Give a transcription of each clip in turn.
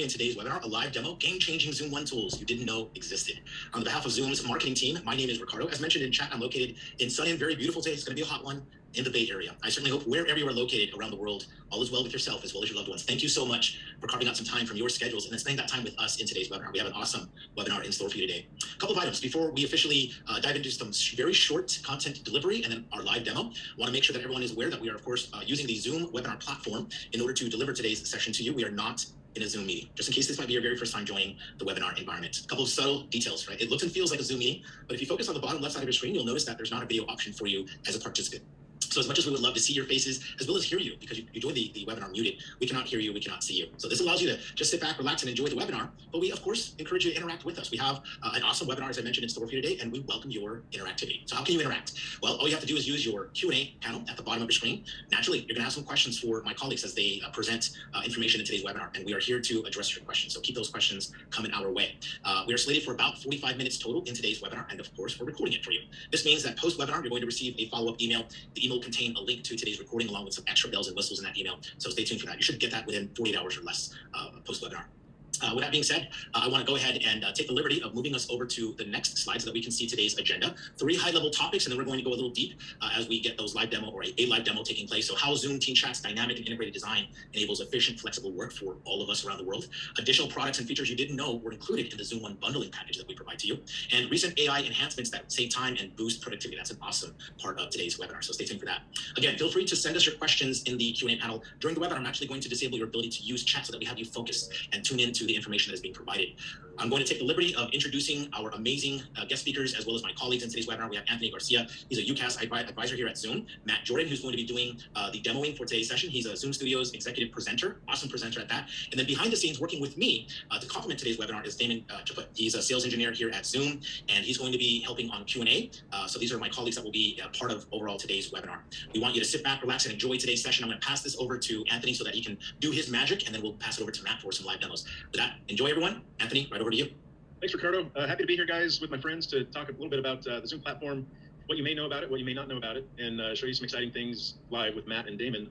in today's webinar, a live demo, game-changing Zoom One tools you didn't know existed. On behalf of Zoom's marketing team, my name is Ricardo. As mentioned in chat, I'm located in sunny and very beautiful today. It's going to be a hot one in the Bay Area. I certainly hope wherever you are located around the world, all is well with yourself as well as your loved ones. Thank you so much for carving out some time from your schedules and then spending that time with us in today's webinar. We have an awesome webinar in store for you today. A couple of items before we officially dive into some very short content delivery and then our live demo. I want to make sure that everyone is aware that we are, of course, using the Zoom webinar platform in order to deliver today's session to you. We are not in a Zoom meeting, just in case this might be your very first time joining the webinar environment. A couple of subtle details, right? It looks and feels like a Zoom meeting, but if you focus on the bottom left side of your screen, you'll notice that there's not a video option for you as a participant. So as much as we would love to see your faces, as well as hear you, because you joined the webinar muted, we cannot hear you, we cannot see you. So this allows you to just sit back, relax, and enjoy the webinar. But we, of course, encourage you to interact with us. We have an awesome webinar, as I mentioned, in store for you today, and we welcome your interactivity. So how can you interact? Well, all you have to do is use your Q&A panel at the bottom of your screen. Naturally, you're going to have some questions for my colleagues as they present information in today's webinar, and we are here to address your questions. So keep those questions coming our way. We are slated for about 45 minutes total in today's webinar, and of course, we're recording it for you. This means that post-webinar, you're going to receive a follow-up email. The email will contain a link to today's recording along with some extra bells and whistles in that email. So stay tuned for that. You should get that within 48 hours or less post-webinar. With that being said, I want to go ahead and take the liberty of moving us over to the next slide so that we can see today's agenda. 3 high-level topics, and then we're going to go a little deep as we get those live demo or a live demo taking place. So how Zoom Team Chat's dynamic and integrated design enables efficient, flexible work for all of us around the world. Additional products and features you didn't know were included in the Zoom One bundling package that we provide to you. And recent AI enhancements that save time and boost productivity. That's an awesome part of today's webinar, so stay tuned for that. Again, feel free to send us your questions in the Q&A panel. During the webinar, I'm actually going to disable your ability to use chat so that we have you focus and tune into the information that is being provided. I'm going to take the liberty of introducing our amazing guest speakers as well as my colleagues in today's webinar. We have Anthony Garcia. He's a UCAS advisor here at Zoom. Matt Jordan, who's going to be doing the demoing for today's session. He's a Zoom Studios executive presenter, awesome presenter at that. And then behind the scenes working with me to complement today's webinar is Damon Chaput. He's a sales engineer here at Zoom, and he's going to be helping on Q&A. So these are my colleagues that will be part of overall today's webinar. We want you to sit back, relax, and enjoy today's session. I'm going to pass this over to Anthony so that he can do his magic, and then we'll pass it over to Matt for some live demos. With that, enjoy everyone. Anthony, right over to you. Thanks, Ricardo. Happy to be here, guys, with my friends to talk a little bit about the Zoom platform, what you may know about it, what you may not know about it, and show you some exciting things live with Matt and Damon.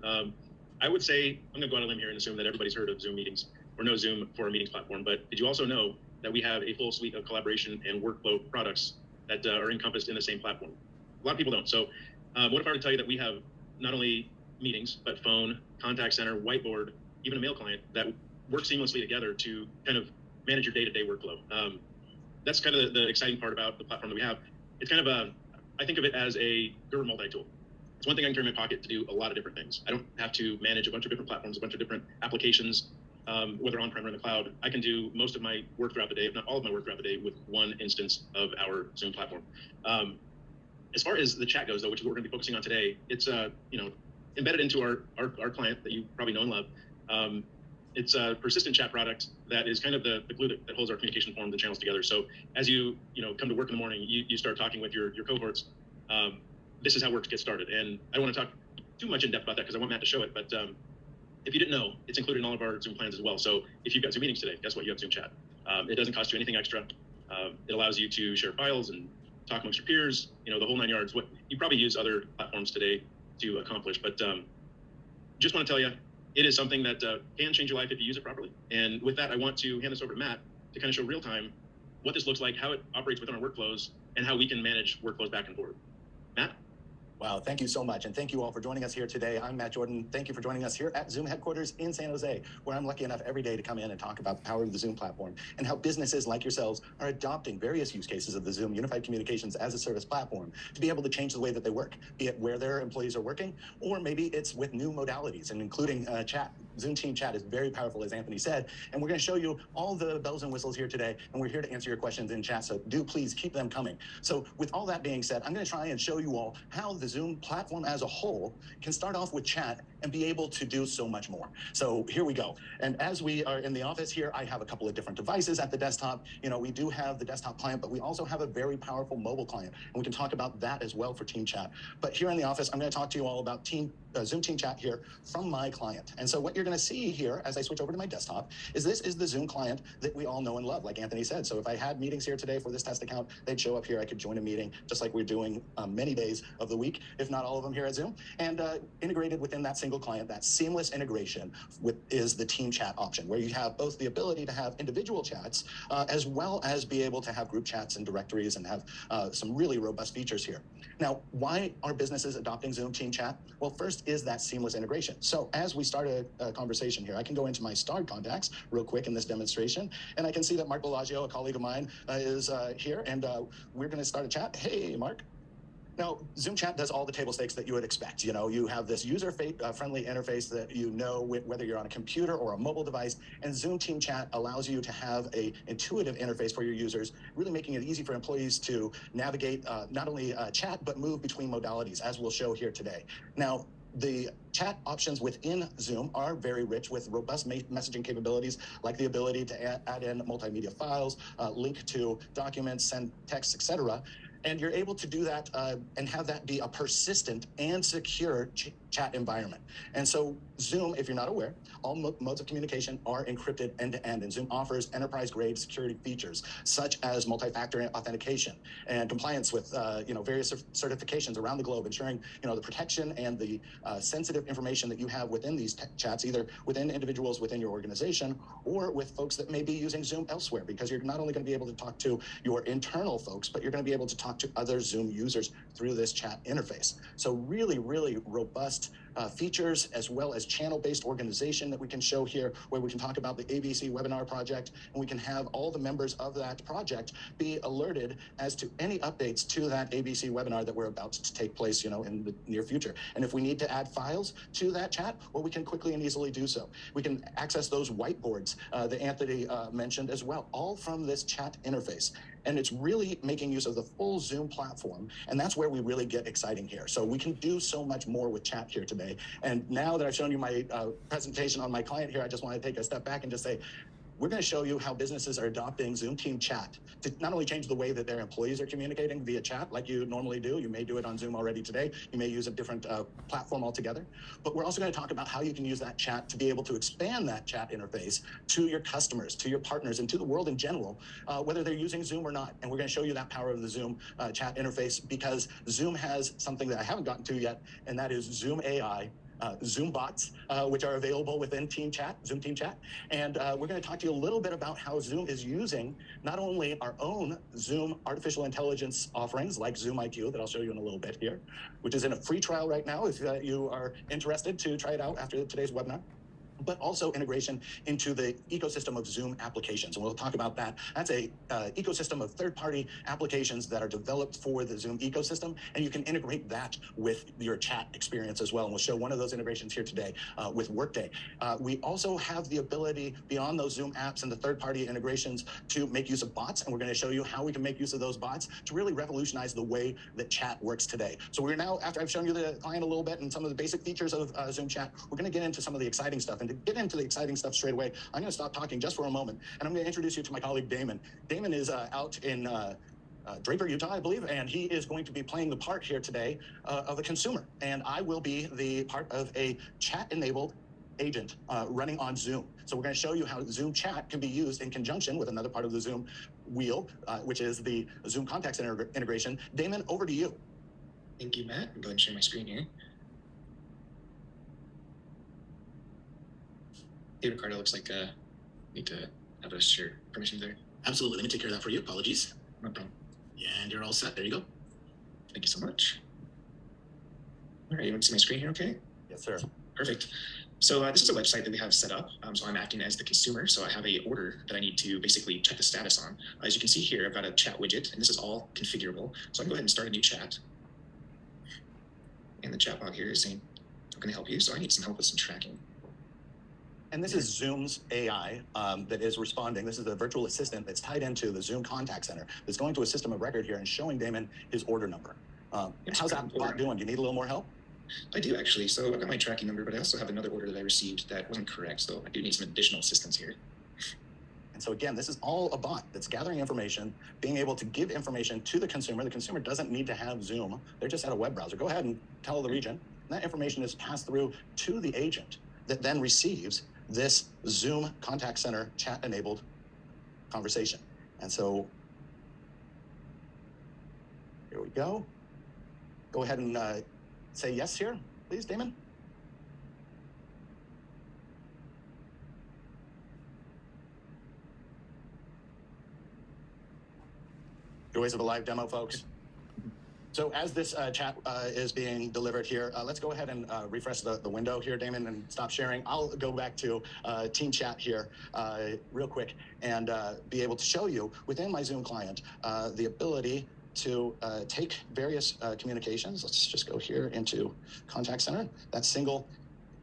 I would say, I'm going to go out on a limb here and assume that everybody's heard of Zoom meetings or knows Zoom for a meetings platform, but did you also know that we have a full suite of collaboration and workflow products that are encompassed in the same platform? A lot of people don't. So what if I were to tell you that we have not only meetings, but phone, contact center, whiteboard, even a mail client that work seamlessly together to kind of manage your day-to-day workflow. That's kind of the exciting part about the platform that we have. It's kind of I think of it as a Gerber multi-tool. It's one thing I can carry in my pocket to do a lot of different things. I don't have to manage a bunch of different platforms, a bunch of different applications, whether on-prem or in the cloud. I can do most of my work throughout the day, if not all of my work throughout the day, with one instance of our Zoom platform. As far as the chat goes, though, which is what we're going to be focusing on today, it's embedded into our client that you probably know and love. It's a persistent chat product that is kind of the glue that holds our communication forums and channels together. So as you come to work in the morning, you start talking with your cohorts. This is how work gets started. And I don't want to talk too much in depth about that because I want Matt to show it. But if you didn't know, it's included in all of our Zoom plans as well. So if you've got Zoom meetings today, guess what? You have Zoom chat. It doesn't cost you anything extra. It allows you to share files and talk amongst your peers, the whole 9 yards. What you probably use other platforms today to accomplish. But just want to tell you, it is something that can change your life if you use it properly. And with that, I want to hand this over to Matt to kind of show real time what this looks like, how it operates within our workflows, and how we can manage workflows back and forth. Matt? Wow, thank you so much. And thank you all for joining us here today. I'm Matt Jordan. Thank you for joining us here at Zoom headquarters in San Jose, where I'm lucky enough every day to come in and talk about the power of the Zoom platform and how businesses like yourselves are adopting various use cases of the Zoom Unified Communications as a Service platform to be able to change the way that they work, be it where their employees are working, or maybe it's with new modalities and including chat. Zoom Team Chat is very powerful, as Anthony said, and we're going to show you all the bells and whistles here today, and we're here to answer your questions in chat, so do please keep them coming. So with all that being said, I'm going to try and show you all how the Zoom platform as a whole can start off with chat and be able to do so much more. So here we go. And as we are in the office here, I have a couple of different devices at the desktop. We do have the desktop client, but we also have a very powerful mobile client, and we can talk about that as well for Team Chat. But here in the office, I'm going to talk to you all about Zoom Team Chat here from my client. And so what you're you're going to see here as I switch over to my desktop is this is the Zoom client that we all know and love, like Anthony said. So if I had meetings here today for this test account, they'd show up here. I could join a meeting just like we're doing many days of the week, if not all of them here at Zoom. And integrated within that single client, that seamless integration is the team chat option, where you have both the ability to have individual chats as well as be able to have group chats and directories and have some really robust features here. Now, why are businesses adopting Zoom Team Chat? Well, first is that seamless integration. So as we start a conversation here, I can go into my starred contacts real quick in this demonstration, and I can see that Mark Bellagio, a colleague of mine, is here, and we're going to start a chat. Hey, Mark. Now, Zoom Chat does all the table stakes that you would expect. You know, you have this user-friendly interface that you know whether you're on a computer or a mobile device, and Zoom Team Chat allows you to have a intuitive interface for your users, really making it easy for employees to navigate not only chat, but move between modalities, as we'll show here today. Now, the chat options within Zoom are very rich with robust messaging capabilities, like the ability to add in multimedia files, link to documents, send texts, etc. And you're able to do that and have that be a persistent and secure chat environment. And so Zoom, if you're not aware, all modes of communication are encrypted end-to-end, and Zoom offers enterprise-grade security features such as multi-factor authentication and compliance with various certifications around the globe, ensuring the protection and the sensitive information that you have within these chats, either within individuals within your organization or with folks that may be using Zoom elsewhere, because you're not only going to be able to talk to your internal folks, but you're going to be able to talk to other Zoom users through this chat interface. So really, really robust features, as well as channel-based organization that we can show here, where we can talk about the ABC webinar project, and we can have all the members of that project be alerted as to any updates to that ABC webinar that we're about to take place, in the near future. And if we need to add files to that chat, well, we can quickly and easily do so. We can access those whiteboards that Anthony mentioned as well, all from this chat interface. And it's really making use of the full Zoom platform. And that's where we really get exciting here. So we can do so much more with chat here today. And now that I've shown you my presentation on my client here, I just want to take a step back and just say, we're going to show you how businesses are adopting Zoom Team Chat to not only change the way that their employees are communicating via chat like you normally do. You may do it on Zoom already today. You may use a different platform altogether. But we're also going to talk about how you can use that chat to be able to expand that chat interface to your customers, to your partners, and to the world in general, whether they're using Zoom or not. And we're going to show you that power of the Zoom chat interface, because Zoom has something that I haven't gotten to yet, and that is Zoom AI. Zoom bots, which are available within Team Chat, Zoom Team Chat. And we're going to talk to you a little bit about how Zoom is using not only our own Zoom artificial intelligence offerings like Zoom IQ, that I'll show you in a little bit here, which is in a free trial right now if you are interested to try it out after today's webinar, but also integration into the ecosystem of Zoom applications. And we'll talk about that. That's a ecosystem of third-party applications that are developed for the Zoom ecosystem, and you can integrate that with your chat experience as well. And we'll show one of those integrations here today with Workday. We also have the ability, beyond those Zoom apps and the third-party integrations, to make use of bots, and we're going to show you how we can make use of those bots to really revolutionize the way that chat works today. So we're now, after I've shown you the client a little bit and some of the basic features of Zoom Chat, we're going to get into some of the exciting stuff. And to get into the exciting stuff straight away, I'm going to stop talking just for a moment, and I'm going to introduce you to my colleague, Damon. Damon is out in Draper, Utah, I believe, and he is going to be playing the part here today of a consumer. And I will be the part of a chat-enabled agent running on Zoom. So we're going to show you how Zoom Chat can be used in conjunction with another part of the Zoom wheel, which is the Zoom Contact Center integration. Damon, over to you. Thank you, Matt. I'm going to share my screen here. Hey, Ricardo, looks like need to have us share permissions there. Absolutely. Let me take care of that for you. Apologies. No problem. And you're all set. There you go. Thank you so much. All right, you want to see my screen here, okay? Yes, sir. Perfect. So this is a website that we have set up. So I'm acting as the consumer. So I have a order that I need to basically check the status on. As you can see here, I've got a chat widget, and this is all configurable. So I can go ahead and start a new chat. And the chatbot here is saying, I'm going to help you. So I need some help with some tracking. And this is Zoom's AI that is responding. This is the virtual assistant that's tied into the Zoom Contact Center that's going to a system of record here and showing Damon his order number. How's that bot doing? Do you need a little more help? I do, actually. So I've got my tracking number, but I also have another order that I received that wasn't correct. So I do need some additional assistance here. And so again, this is all a bot that's gathering information, being able to give information to the consumer. The consumer doesn't need to have Zoom. They're just at a web browser. Go ahead and tell the region. And that information is passed through to the agent. that then receives this Zoom contact center chat enabled conversation. And so here we go. Go ahead and say yes here, please, Damon. Joys of a live demo, folks. So as this chat is being delivered here, let's go ahead and refresh the window here, Damon, and stop sharing. I'll go back to team chat here real quick and be able to show you within my Zoom client the ability to take various communications. Let's just go here into contact center. That single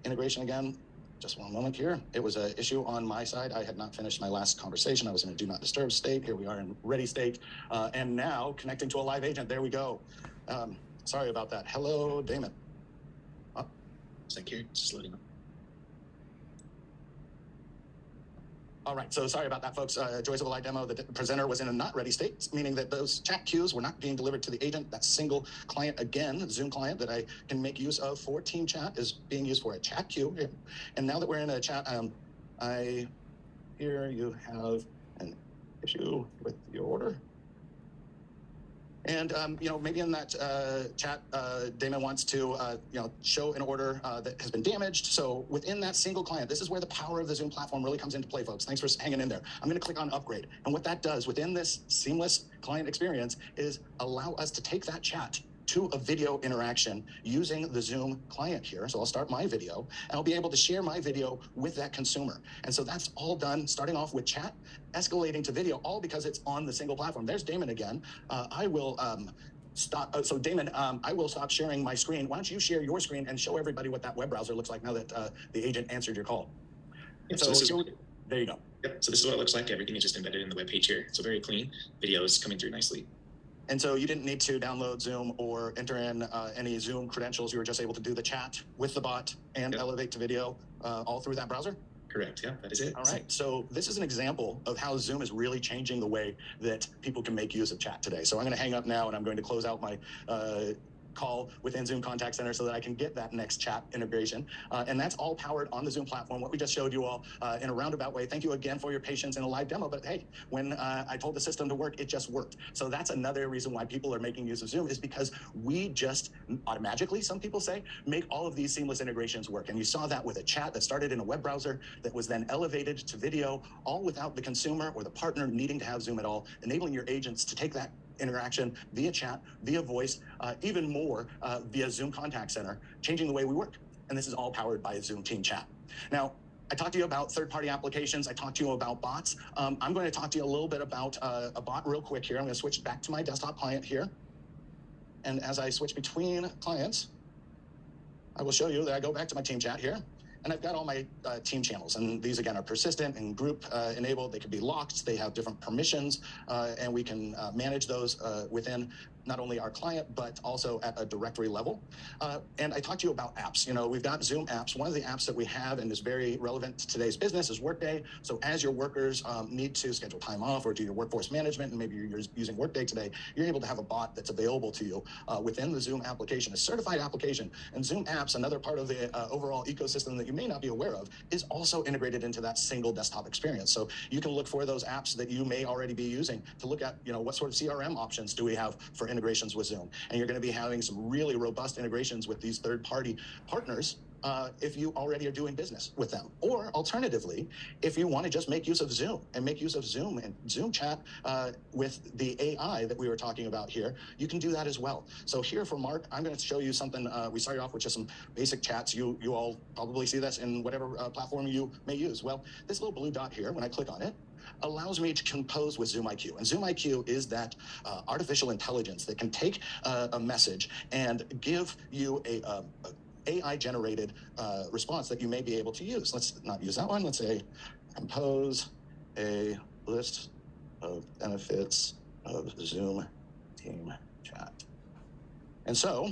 integration again. Just one moment here. It was an issue on my side. I had not finished my last conversation. I was in a do not disturb state. Here we are in ready state. And now connecting to a live agent. There we go. Sorry about that. Hello, Damon. Oh, thank you. Just loading up. All right, so sorry about that, folks. Joys of a live demo, the presenter was in a not ready state, meaning that those chat queues were not being delivered to the agent. That single client, again, Zoom client that I can make use of for team chat is being used for a chat queue. And now that we're in a chat, I hear you have an issue with your order. And, maybe in that chat, Damon wants to, show an order that has been damaged. So within that single client, this is where the power of the Zoom platform really comes into play, folks. Thanks for hanging in there. I'm going to click on upgrade. And what that does within this seamless client experience is allow us to take that chat to a video interaction using the Zoom client here. So I'll start my video and I'll be able to share my video with that consumer. And so that's all done, starting off with chat, escalating to video, all because it's on the single platform. There's Damon again. I will stop. So Damon, I will stop sharing my screen. Why don't you share your screen and show everybody what that web browser looks like now that the agent answered your call. Yep, so this is, there you go. Yep, so this is what it looks like. Everything is just embedded in the web page here. So very clean. Video is coming through nicely. And so you didn't need to download Zoom or enter in any Zoom credentials. You were just able to do the chat with the bot and elevate to video all through that browser? Correct. Yeah, that is it. All right. So this is an example of how Zoom is really changing the way that people can make use of chat today. So I'm going to hang up now and I'm going to close out my call within Zoom Contact Center so that I can get that next chat integration. And that's all powered on the Zoom platform, what we just showed you all in a roundabout way. Thank you again for your patience in a live demo. But hey, when I told the system to work, it just worked. So that's another reason why people are making use of Zoom is because we just automatically, some people say, make all of these seamless integrations work. And you saw that with a chat that started in a web browser that was then elevated to video, all without the consumer or the partner needing to have Zoom at all, enabling your agents to take that interaction via chat, via voice, even more via Zoom Contact Center, changing the way we work. And this is all powered by Zoom Team Chat. Now, I talked to you about third-party applications. I talked to you about bots. I'm going to talk to you a little bit about a bot real quick here. I'm going to switch back to my desktop client here. And as I switch between clients, I will show you that I go back to my Team Chat here. And I've got all my team channels, and these again are persistent and group enabled. They can be locked. They have different permissions, and we can manage those within not only our client, but also at a directory level. And I talked to you about apps. You know, we've got Zoom apps. One of the apps that we have and is very relevant to today's business is Workday. So as your workers need to schedule time off or do your workforce management, and maybe you're using Workday today, you're able to have a bot that's available to you within the Zoom application, a certified application. And Zoom apps, another part of the overall ecosystem that you may not be aware of, is also integrated into that single desktop experience. So you can look for those apps that you may already be using to look at, you know, what sort of CRM options do we have for integrations with Zoom. And you're going to be having some really robust integrations with these third-party partners if you already are doing business with them. Or alternatively, if you want to just make use of Zoom and make use of Zoom and Zoom chat with the AI that we were talking about here, you can do that as well. So here for Mark, I'm going to show you something. We started off with just some basic chats. You all probably see this in whatever platform you may use. Well, this little blue dot here, when I click on it, allows me to compose with Zoom IQ. And Zoom IQ is that artificial intelligence that can take a message and give you a AI-generated response that you may be able to use. Let's not use that one. Let's say, compose a list of benefits of Zoom Team Chat. And so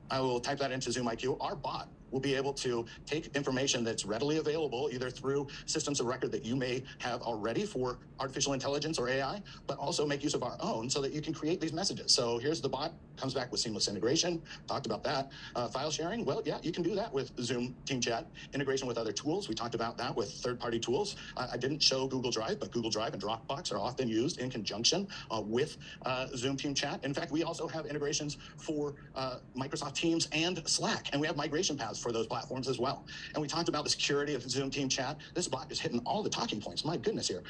I will type that into Zoom IQ. Our bot will be able to take information that's readily available, either through systems of record that you may have already for artificial intelligence or AI, but also make use of our own so that you can create these messages. So here's the bot, comes back with seamless integration. Talked about that. File sharing, well, yeah, you can do that with Zoom Team Chat. Integration with other tools, we talked about that with third-party tools. I didn't show Google Drive, but Google Drive and Dropbox are often used in conjunction with Zoom Team Chat. In fact, we also have integrations for Microsoft Teams and Slack, and we have migration paths for those platforms as well. And we talked about the security of Zoom Team Chat. This bot is hitting all the talking points, my goodness here.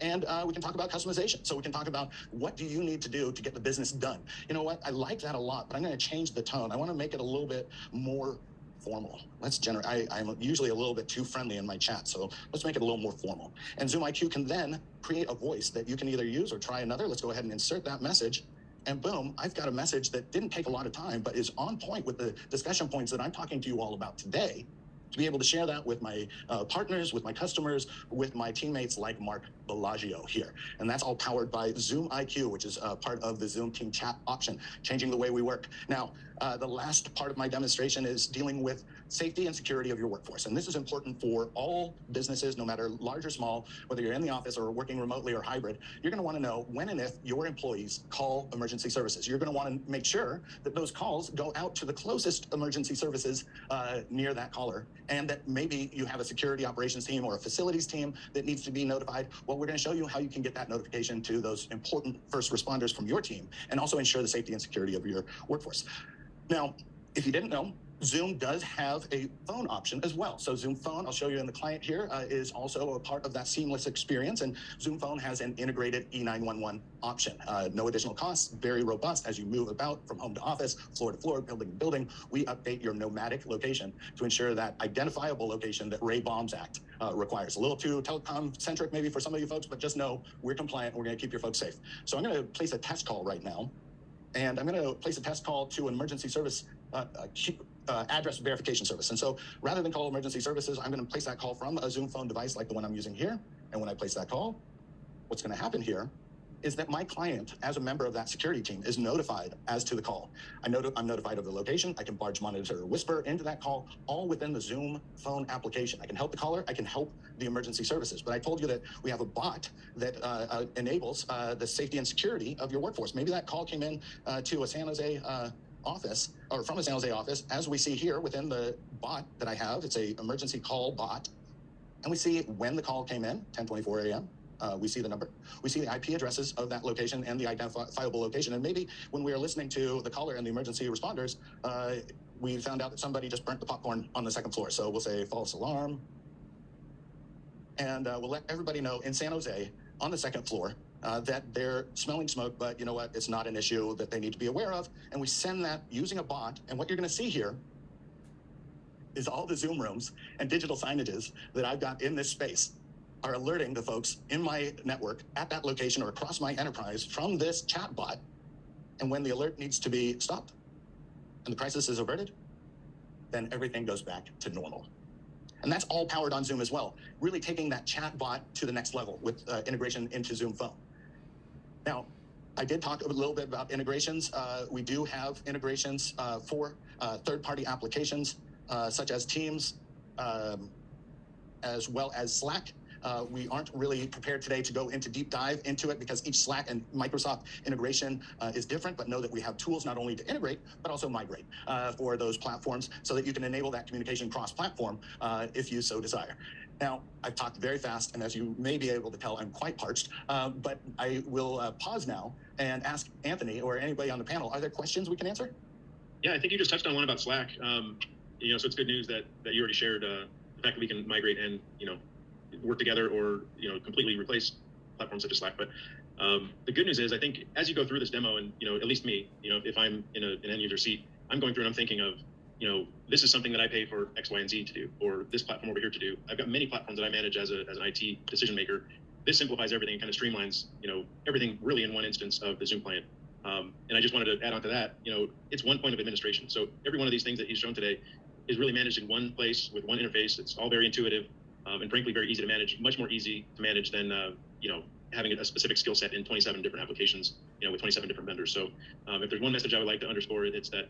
And we can talk about customization. So we can talk about what do you need to do to get the business done. You know what, I like that a lot, but I'm gonna change the tone. I wanna make it a little bit more formal. I'm usually a little bit too friendly in my chat, so let's make it a little more formal. And Zoom IQ can then create a voice that you can either use or try another. Let's go ahead and insert that message. And boom, I've got a message that didn't take a lot of time, but is on point with the discussion points that I'm talking to you all about today, to be able to share that with my partners, with my customers, with my teammates like Mark Bellagio here. And that's all powered by Zoom IQ, which is part of the Zoom Team Chat option, changing the way we work. Now, the last part of my demonstration is dealing with safety and security of your workforce. And this is important for all businesses, no matter large or small, whether you're in the office or working remotely or hybrid. You're going to want to know when and if your employees call emergency services. You're going to want to make sure that those calls go out to the closest emergency services near that caller, and that maybe you have a security operations team or a facilities team that needs to be notified. Well, we're going to show you how you can get that notification to those important first responders from your team, and also ensure the safety and security of your workforce. Now, if you didn't know, Zoom does have a phone option as well. So Zoom Phone, I'll show you in the client here, is also a part of that seamless experience. And Zoom Phone has an integrated E911 option. No additional costs, very robust as you move about from home to office, floor to floor, building to building. We update your nomadic location to ensure that identifiable location that Ray Bombs Act requires. A little too telecom centric maybe for some of you folks, but just know we're compliant. We're going to keep your folks safe. So I'm going to place a test call right now. And I'm going to place a test call to an emergency service address verification service. And so rather than call emergency services, I'm going to place that call from a Zoom Phone device like the one I'm using here. And when I place that call, what's going to happen here is that my client, as a member of that security team, is notified as to the call. I'm notified of the location. I can barge monitor or whisper into that call, all within the Zoom Phone application. I can help the caller. I can help the emergency services. But I told you that we have a bot that enables the safety and security of your workforce. Maybe that call came in to a San Jose office, or from a San Jose office, as we see here within the bot that I have. It's a emergency call bot. And we see when the call came in, 10:24 a.m. We see the number. We see the IP addresses of that location and the identifiable location. And maybe when we are listening to the caller and the emergency responders, we found out that somebody just burnt the popcorn on the second floor. So we'll say false alarm. And we'll let everybody know in San Jose on the second floor that they're smelling smoke, but you know what? It's not an issue that they need to be aware of. And we send that using a bot. And what you're going to see here is all the Zoom rooms and digital signages that I've got in this space are alerting the folks in my network at that location or across my enterprise from this chat bot. And when the alert needs to be stopped and the crisis is averted, then everything goes back to normal. And that's all powered on Zoom as well, really taking that chat bot to the next level with integration into Zoom Phone. Now, I did talk a little bit about integrations. We do have integrations for third-party applications such as Teams, as well as Slack. We aren't really prepared today to go into deep dive into it because each Slack and Microsoft integration is different, but know that we have tools not only to integrate, but also migrate for those platforms so that you can enable that communication cross-platform if you so desire. Now, I've talked very fast, and as you may be able to tell, I'm quite parched, but I will pause now and ask Anthony or anybody on the panel, are there questions we can answer? Yeah, I think you just touched on one about Slack. So it's good news that you already shared the fact that we can migrate and, work together or, completely replace platforms such as Slack. But the good news is, I think as you go through this demo and, at least me, if I'm in an end user seat, I'm going through and I'm thinking of, this is something that I pay for X, Y, and Z to do, or this platform over here to do. I've got many platforms that I manage as an IT decision maker. This simplifies everything and kind of streamlines, everything really in one instance of the Zoom client. And I just wanted to add on to that, it's one point of administration. So every one of these things that he's shown today is really managed in one place with one interface. It's all very intuitive and frankly, very easy to manage, much more easy to manage than, having a specific skill set in 27 different applications, with 27 different vendors. So if there's one message I would like to underscore, it's that,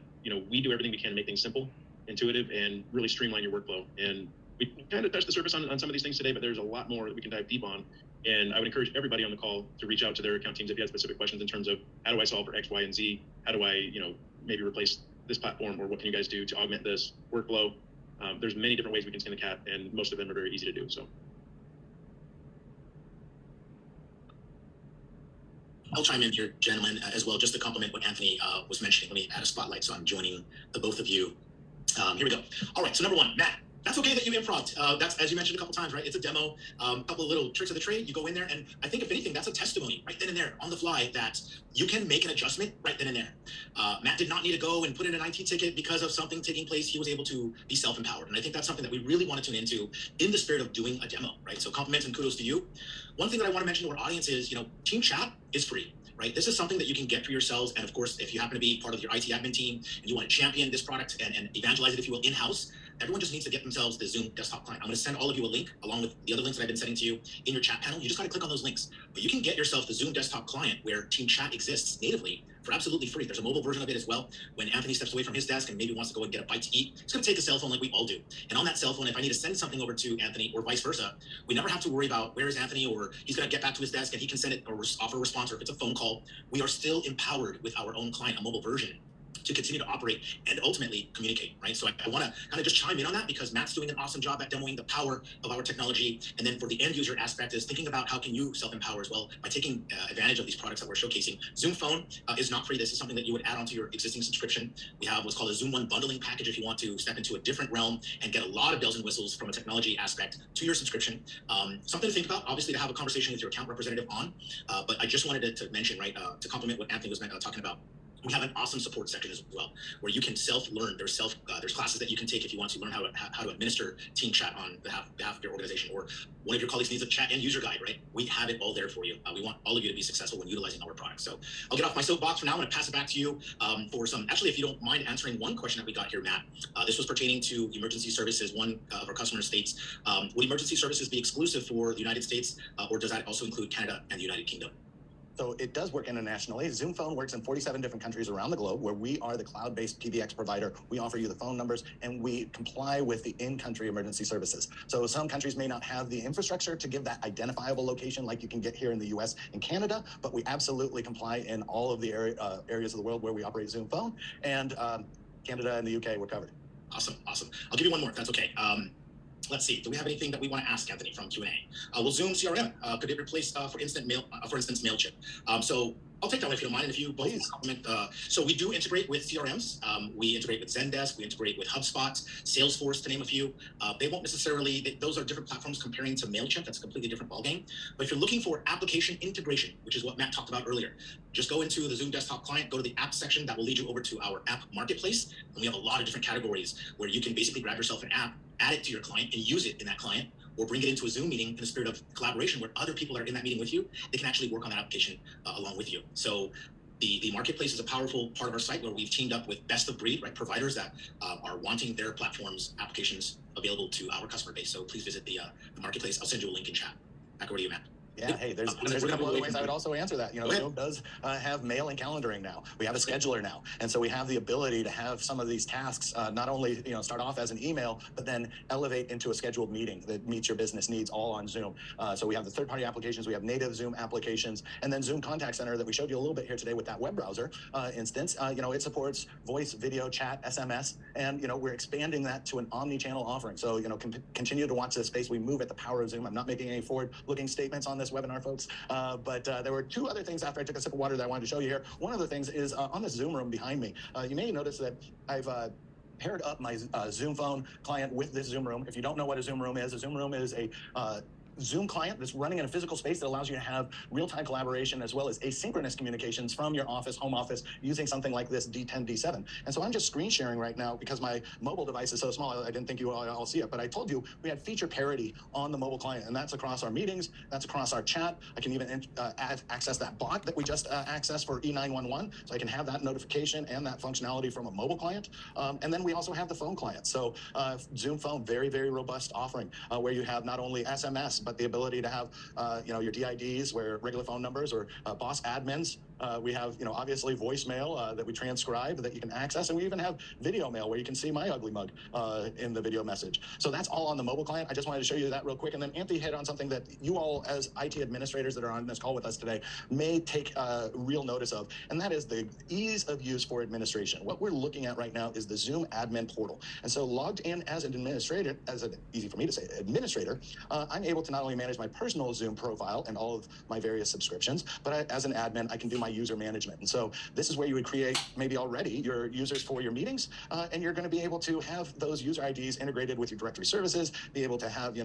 we do everything we can to make things simple intuitive and really streamline your workflow. And we kind of touched the surface on some of these things today, but there's a lot more that we can dive deep on. And I would encourage everybody on the call to reach out to their account teams if you have specific questions in terms of how do I solve for X, Y, and Z? How do I, maybe replace this platform, or what can you guys do to augment this workflow? There's many different ways we can skin the cat, and most of them are very easy to do. So. I'll chime in here, gentlemen, as well, just to complement what Anthony was mentioning. Let me add a spotlight so I'm joining the both of you. Here we go. All right, so number one, Matt, that's okay that you improv. That's, as you mentioned a couple times, right? It's a demo, a couple of little tricks of the trade. You go in there, and I think if anything, that's a testimony right then and there on the fly that you can make an adjustment right then and there. Matt did not need to go and put in an IT ticket because of something taking place. He was able to be self-empowered. And I think that's something that we really want to tune into in the spirit of doing a demo, right? So compliments and kudos to you. One thing that I want to mention to our audience is, Team Chat is free. Right? This is something that you can get for yourselves. And of course, if you happen to be part of your IT admin team and you want to champion this product and evangelize it, if you will, in-house, everyone just needs to get themselves the Zoom desktop client. I'm going to send all of you a link along with the other links that I've been sending to you in your chat panel. You just got to click on those links. But you can get yourself the Zoom desktop client where Team Chat exists natively for absolutely free. There's a mobile version of it as well. When Anthony steps away from his desk and maybe wants to go and get a bite to eat, he's going to take a cell phone like we all do. And on that cell phone, if I need to send something over to Anthony or vice versa, we never have to worry about where is Anthony, or he's going to get back to his desk and he can send it or offer a response, or if it's a phone call. We are still empowered with our own client, a mobile version, to continue to operate and ultimately communicate, right? So I want to kind of just chime in on that because Matt's doing an awesome job at demoing the power of our technology. And then for the end user aspect is thinking about how can you self-empower as well by taking advantage of these products that we're showcasing. Zoom Phone is not free. This is something that you would add onto your existing subscription. We have what's called a Zoom One bundling package if you want to step into a different realm and get a lot of bells and whistles from a technology aspect to your subscription. Something to think about, obviously, to have a conversation with your account representative on. But I just wanted to mention, right, to complement what Anthony was talking about. We have an awesome support section as well, where you can self-learn. There's classes that you can take if you want to learn how to administer Team Chat on behalf of your organization, or one of your colleagues needs a chat and user guide, right? We have it all there for you. We want all of you to be successful when utilizing our products. So I'll get off my soapbox for now. I'm going to pass it back to you for some. Actually, if you don't mind answering one question that we got here, Matt. This was pertaining to emergency services. One of our customer states, would emergency services be exclusive for the United States, or does that also include Canada and the United Kingdom? So it does work internationally. Zoom Phone works in 47 different countries around the globe, where we are the cloud-based PBX provider. We offer you the phone numbers, and we comply with the in-country emergency services. So some countries may not have the infrastructure to give that identifiable location like you can get here in the US and Canada, but we absolutely comply in all of the areas of the world where we operate Zoom Phone. And Canada and the UK, we're covered. Awesome. I'll give you one more if that's okay. Let's see. Do we have anything that we want to ask Anthony from Q&A? Will Zoom CRM could it replace, for instance, Mailchimp? So I'll take that one if you don't mind, and if you both comment. So we do integrate with CRMs. We integrate with Zendesk. We integrate with HubSpot, Salesforce, to name a few. They won't necessarily. Those are different platforms comparing to Mailchimp. That's a completely different ballgame. But if you're looking for application integration, which is what Matt talked about earlier, just go into the Zoom desktop client, go to the app section. That will lead you over to our app marketplace, and we have a lot of different categories where you can basically grab yourself an app, add it to your client, and use it in that client, or bring it into a Zoom meeting in the spirit of collaboration where other people are in that meeting with you. They can actually work on that application along with you. So the marketplace is a powerful part of our site where we've teamed up with best of breed, right, providers that are wanting their platforms, applications available to our customer base. So please visit the marketplace. I'll send you a link in chat. Back over to you, Matt. Yeah, hey, there's a couple other ways I would also answer that. Zoom does have mail and calendaring now. We have a scheduler now. And so we have the ability to have some of these tasks not only start off as an email, but then elevate into a scheduled meeting that meets your business needs all on Zoom. So we have the third-party applications, we have native Zoom applications, and then Zoom Contact Center that we showed you a little bit here today with that web browser instance. It supports voice, video, chat, SMS, and we're expanding that to an omni-channel offering. So continue to watch this space. We move at the power of Zoom. I'm not making any forward-looking statements on this webinar, folks, but there were two other things after I took a sip of water that I wanted to show you here. One of the things is on the Zoom room behind me. You may notice that I've paired up my Zoom Phone client with this Zoom room. If you don't know what a Zoom room is a Zoom client that's running in a physical space that allows you to have real-time collaboration as well as asynchronous communications from your office, home office, using something like this D10, D7. And so I'm just screen sharing right now because my mobile device is so small, I didn't think you all see it, but I told you we had feature parity on the mobile client, and that's across our meetings, that's across our chat. I can even access that bot that we just accessed for E911, so I can have that notification and that functionality from a mobile client. And then we also have the phone client. So Zoom Phone, very, very robust offering where you have not only SMS, but the ability to have, your DIDs, where regular phone numbers, or boss admins. We have, obviously voicemail that we transcribe that you can access, and we even have video mail where you can see my ugly mug in the video message. So that's all on the mobile client. I just wanted to show you that real quick. And then Anthony hit on something that you all, as IT administrators that are on this call with us today, may take real notice of, and that is the ease of use for administration. What we're looking at right now is the Zoom admin portal. And so logged in as an administrator, easy for me to say, administrator, I'm able to not only manage my personal Zoom profile and all of my various subscriptions, but as an admin, I can do my user management. And so this is where you would create maybe already your users for your meetings, and you're going to be able to have those user IDs integrated with your directory services, be able to have,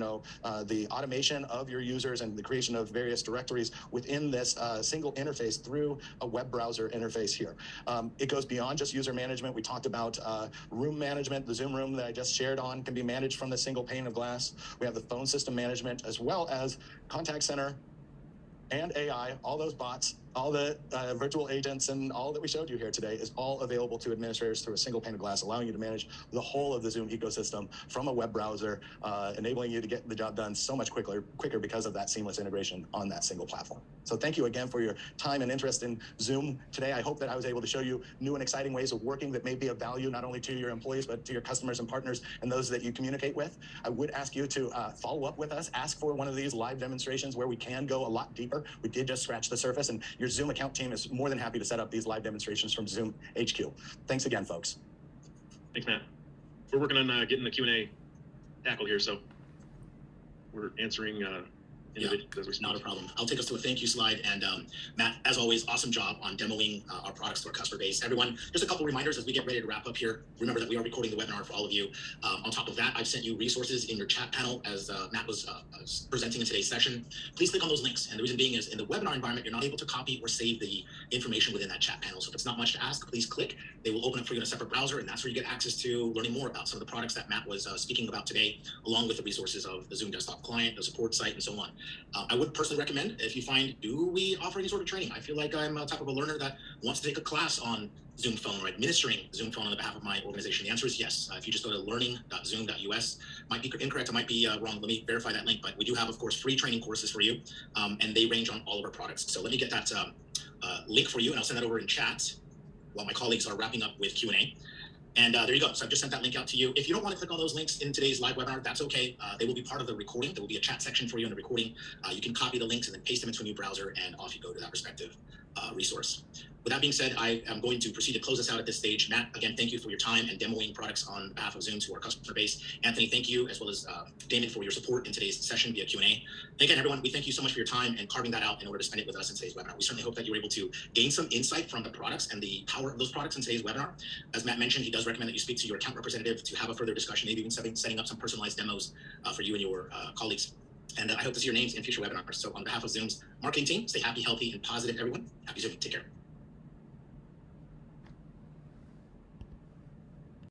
the automation of your users and the creation of various directories within this single interface through a web browser interface here. It goes beyond just user management. We talked about room management. The Zoom room that I just shared on can be managed from the single pane of glass. We have the phone system management, as well as contact center and AI, all those bots, all the virtual agents, and all that we showed you here today is all available to administrators through a single pane of glass, allowing you to manage the whole of the Zoom ecosystem from a web browser, enabling you to get the job done so much quicker because of that seamless integration on that single platform. So thank you again for your time and interest in Zoom today. I hope that I was able to show you new and exciting ways of working that may be of value not only to your employees, but to your customers and partners and those that you communicate with. I would ask you to follow up with us, ask for one of these live demonstrations where we can go a lot deeper. We did just scratch the surface, and your Zoom account team is more than happy to set up these live demonstrations from Zoom HQ. Thanks again, folks. Thanks, Matt. We're working on getting the Q&A tackled here, so we're answering individuals as we speak. Not a problem. I'll take us to a thank you slide. And Matt, as always, awesome job on demoing our products to our customer base. Everyone, just a couple reminders as we get ready to wrap up here. Remember that we are recording the webinar for all of you. On top of that, I've sent you resources in your chat panel as Matt was presenting in today's session. Please click on those links. And the reason being is in the webinar environment, you're not able to copy or save the information within that chat panel. So if it's not much to ask, please click. They will open up for you in a separate browser, and that's where you get access to learning more about some of the products that Matt was speaking about today, along with the resources of the Zoom desktop client, the support site, and so on. I would personally recommend, if you find, do we offer any sort of training? I feel like I'm a type of a learner that wants to take a class on Zoom Phone or administering Zoom Phone on behalf of my organization. The answer is yes. If you just go to learning.zoom.us, might be incorrect, I might be wrong. Let me verify that link, but we do have, of course, free training courses for you, and they range on all of our products. So let me get that link for you, and I'll send that over in chat while my colleagues are wrapping up with Q&A. And there you go. So I've just sent that link out to you. If you don't want to click on those links in today's live webinar, that's okay. They will be part of the recording. There will be a chat section for you in the recording. You can copy the links and then paste them into a new browser, and off you go to that respective resource. With that being said, I am going to proceed to close us out at this stage. Matt, again, thank you for your time and demoing products on behalf of Zoom to our customer base. Anthony, thank you, as well as Damon, for your support in today's session via Q&A. Again, everyone, we thank you so much for your time and carving that out in order to spend it with us in today's webinar. We certainly hope that you were able to gain some insight from the products and the power of those products in today's webinar. As Matt mentioned, he does recommend that you speak to your account representative to have a further discussion, maybe even setting up some personalized demos for you and your colleagues. And I hope to see your names in future webinars. So on behalf of Zoom's marketing team, stay happy, healthy, and positive, everyone. Happy Zooming. Take care.